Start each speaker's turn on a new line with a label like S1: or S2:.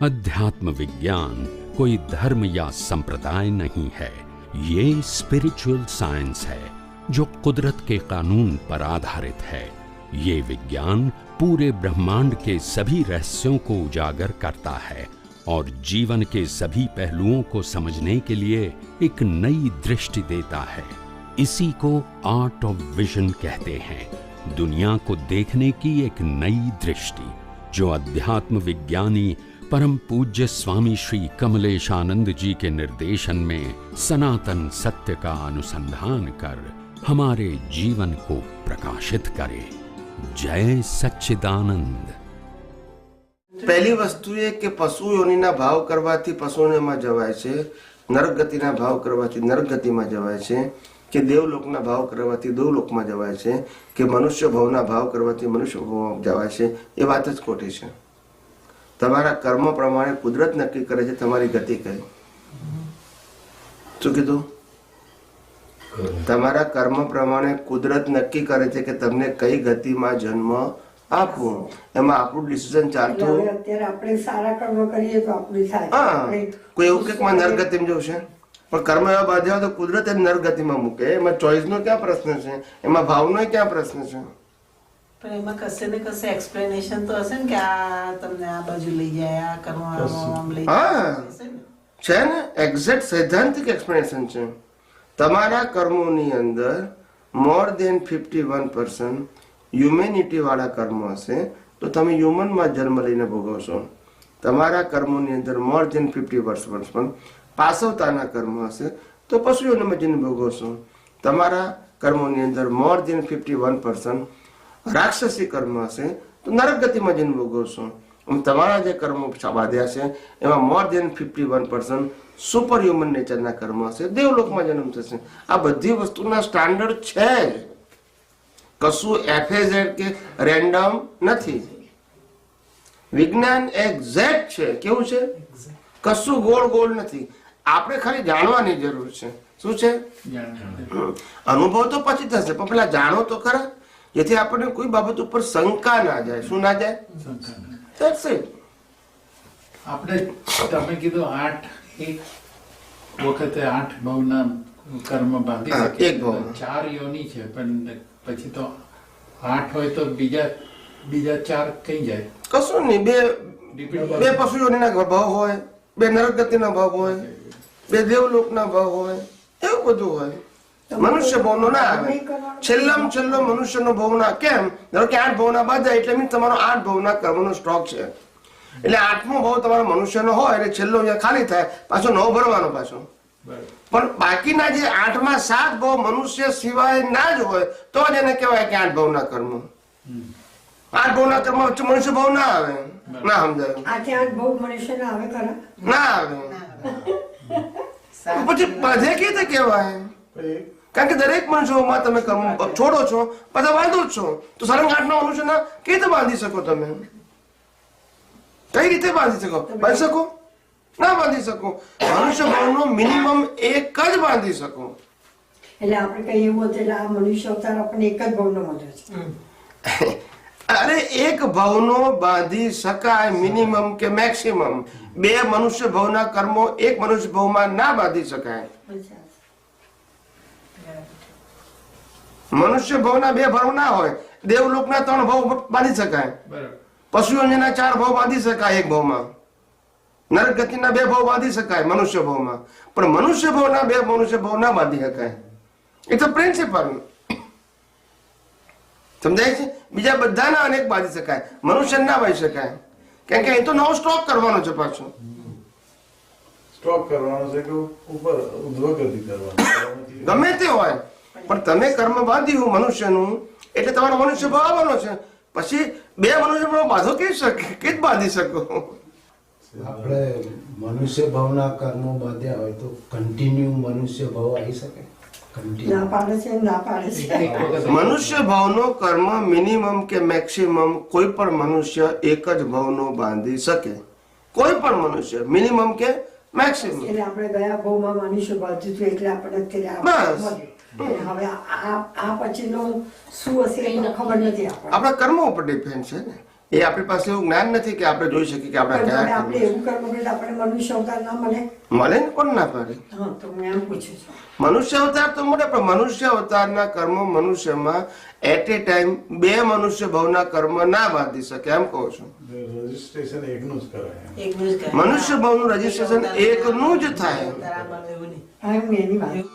S1: अध्यात्म विज्ञान कोई धर्म या संप्रदाय नहीं है, ये स्पिरिचुअल साइंस है जो कुदरत के कानून पर आधारित है। ये विज्ञान पूरे ब्रह्मांड के सभी रहस्यों को उजागर करता है और जीवन के सभी पहलुओं को समझने के लिए एक नई दृष्टि देता है। इसी को आर्ट ऑफ विजन कहते हैं, दुनिया को देखने की एक नई दृष्टि, जो अध्यात्म विज्ञानी परम पूज्य स्वामी श्री कमलेशानंद जी के निर्देशन में सनातन सत्य का अनुसंधान कर हमारे जीवन को प्रकाशित करे। जय सच्चिदानंद।
S2: पहली वस्तु है कि पशु योनिना भाव करवाथी पशुओं जवाय छे, नरक गतिना भाव करवाथी नरक गति में जवाय छे, कि देवलोकना भाव करवाथी देवलोक में जवाय छे, कि मनुष्य भावना भाव करवाथी मनुष्य भाव जवाय छे। ये बात ज खोटी छे। तमारा कर्म प्रमाणे कुदरत नक्की करे छे तमारी गति कई। शुं कीधुं? तमारा कर्म प्रमाणे कुदरत नक्की करे छे कि तमने कई गति में जन्म आपवो। एमां आपणुं डिसिजन चालतुं
S3: અત્યારે આપણે સારા કર્મ કરીએ તો આપણું થાય।
S2: કોઈ એવું કે નરક ગતિમાં જવું છે, પણ કર્મ એવા બાંધ્યા તો કુદરત એને નરક ગતિમાં મૂકે। એમાં ચોઈસ નો ક્યાં પ્રશ્ન છે? એમાં ભાવનો ક્યાં પ્રશ્ન છે?
S4: પણ એમાં કશે ને કશે એક્સપ્લેનેશન તો હશે ને કે આ તમને આ બાજુ લઈ જાય, આ કર્મ આમ લઈ જાય
S2: છે ને। એક્ઝેક્ટ સૈદ્ધાંતિક એક્સપ્લેનેશન છે। તમારા કર્મોની અંદર મોર દેન 51% હ્યુમેનિટી વાળા કર્મો હશે તો તમે હ્યુમન માં જન્મ લઈને ભોગવશો। તમારા કર્મોની અંદર મોર દેન 50% પાસવતાના કર્મ હશે તો પશુઓને જન્મ ભોગવશો। તમારા કર્મોની અંદર મોર દેન 51% રાક્ષસી કર્મ હશે તો નરક ગતિમાં જન્મ ભોગવશો। તમારા જે કર્મો બાંધ્યા છે એમાં મોર દેન 51% સુપર હ્યુમન નેચરના કર્મ હશે, દેવલોકમાં જન્મ થશે। આ બધી વસ્તુના સ્ટાન્ડર્ડ છે, કશું એફએઝેડ કે રેન્ડમ નથી। વિજ્ઞાન એક્ઝેક્ટ છે। કેવું છે? કશું ગોળ ગોળ નથી। આપણે ખાલી જાણવાની જરૂર છે। શું છે? અનુભવ તો પછી થશે, પણ પેલા જાણો તો ખરા, જેથી આપણને કોઈ બાબત ઉપર શંકા ના જાય। શું ના જાય? That's it.
S5: આપણે તમે કીધું 8 એક વખતે 8 ભાવના કર્મ બાંધી શકે,
S2: એક ભાવ
S5: 4 યોની છે, પણ પછી તો 8 હોય તો બીજા 4 કઈ જાય?
S2: કશું નહીં। બે પશુ યોનિના ભાવ હોય, બે નરક ગતિના ભાવ હોય, બે દેવલોકના ભાવ હોય, એવું બધું હોય। મનુષ્ય ભાવનો ના આવે। છેલ્લામાં છેલ્લો મનુષ્યનો ભાવ ના કેમ? ધારો કે 8 ભાવના બાંધ્યા એટલે મીન્સ તમારો 8 ભાવના કર્મનો સ્ટોક છે। એટલે 8મો ભાવ તમારો મનુષ્યનો હોય એટલે છેલ્લો અહીંયા ખાલી થાય, પાછો 9 ભરવાનો પાછો। પણ બાકીના જે 8માં 7 ભાવ મનુષ્ય સિવાય ના જ હોય તો જ એને કહેવાય કે 8 ભાવના કર્મ। 8 ભાવના કર્મ વચ્ચે મનુષ્ય ભાવ ના આવે। ના સમજાયું?
S3: આ 8 ભાવ મનુષ્ય ના આવે ખરા?
S2: ના આવે। પછી બધે કેવી રીતે કહેવાય? કારણ કે દરેક મનુષ્યોમાં તમે કર્મ છોડો છો, બધા બાંધો જ છો, તો સળંગ 8ના મનુષ્યના કેવી રીતે બાંધી શકો? તમે કઈ રીતે બાંધી શકો? બાંધી શકો? ના બાંધી શકો। મનુષ્ય ભાવનો મિનિમમ એક જ બાંધી શકો।
S3: એટલે આપણે કહીએ એવું હતું એટલે આ મનુષ્ય અવતાર આપણને એક જ ભાવનો મળ્યો છે।
S2: અરે એક ભાવનો બાંધી શકાય મિનિમમ કે મેક્સિમમ। બે મનુષ્ય ભાવના કર્મો એક મનુષ્ય ભાવમાં ના બાંધી શકાય। મનુષ્ય ભાવના 2 ભાવ ના હોય, દેવલોકના 3 ભાવ બાંધી શકાય, પશુઓના 4 ભાવ બાંધી શકાય એક ભાવમાં, નરક ગતિના 2 ભાવ બાંધી શકાય મનુષ્ય ભાવમાં, પણ મનુષ્ય ભાવના 2 મનુષ્ય ભાવ ના બાંધી શકાય। એ તો પ્રિન્સિપલ સમજાય છે। બીજા બધાના અનેક બાંધી શકાય, મનુષ્ય ના બાંધી શકાય, કારણ કે એ તો નવો સ્ટોક કરવાનો છે, પાછો
S6: સ્ટોક કરવાનો છે કે ઉપર ઉદ્ધવગતિ કરવાનો,
S2: ગમે તે હોય। પણ તમે કર્મ બાંધ્યું મનુષ્યનું એટલે તમારો મનુષ્ય ભાવ આવવાનો છે। પછી 2 મનુષ્ય ભાવ બાંધો કેવી બાંધી શકો?
S7: આપણે મનુષ્ય ભાવના કર્મો બાંધ્યા હોય તો કન્ટિન્યુ મનુષ્ય ભાવ આવી શકે?
S3: ના પાડે છે, ના પાડે છે।
S2: મનુષ્ય ભાવનો કર્મ મિનિમમ કે મેક્સિમમ કોઈ પણ મનુષ્ય એક જ ભાવનો બાંધી શકે। કોઈ પણ મનુષ્ય મિનિમમ કે મેક્સિમમ।
S3: એટલે આપણે ગયા ભાવમાં મનુષ્ય બાંધ્યું હતું એટલે આપણે અત્યારે હવે આ પછીનો શું હશે એ ખબર નથી।
S2: આપણા કર્મો ઉપર ડિપેન્ડ છે ને। એ આપણી પાસે એવું જ્ઞાન નથી કે આપણે જોઈ શકીએ કે આપણા
S3: પણ
S2: કયા
S3: આપણે
S2: કર્મ
S3: એવું કર્મ કરીએ તો આપણે મનુષ્ય અવતાર ના મળે.
S2: મળે ને, કોણ ના પાડે?
S3: હા, તો હું એમ પૂછું છું.
S2: મનુષ્ય અવતાર તો મળે, પણ મનુષ્ય અવતારના કર્મો મનુષ્યમાં એટ એ ટાઈમ 2 મનુષ્ય ભવના કર્મ ના બાંધી શકે, એમ કહું છું.
S6: રજીસ્ટ્રેશન એકનું જ કરાય એમ.
S4: એકનું જ કહે.
S2: મનુષ્ય ભાવનું રજીસ્ટ્રેશન એકનું જ થાય.
S4: બરાબર એવું નહીં.
S3: હા, હું એની વાત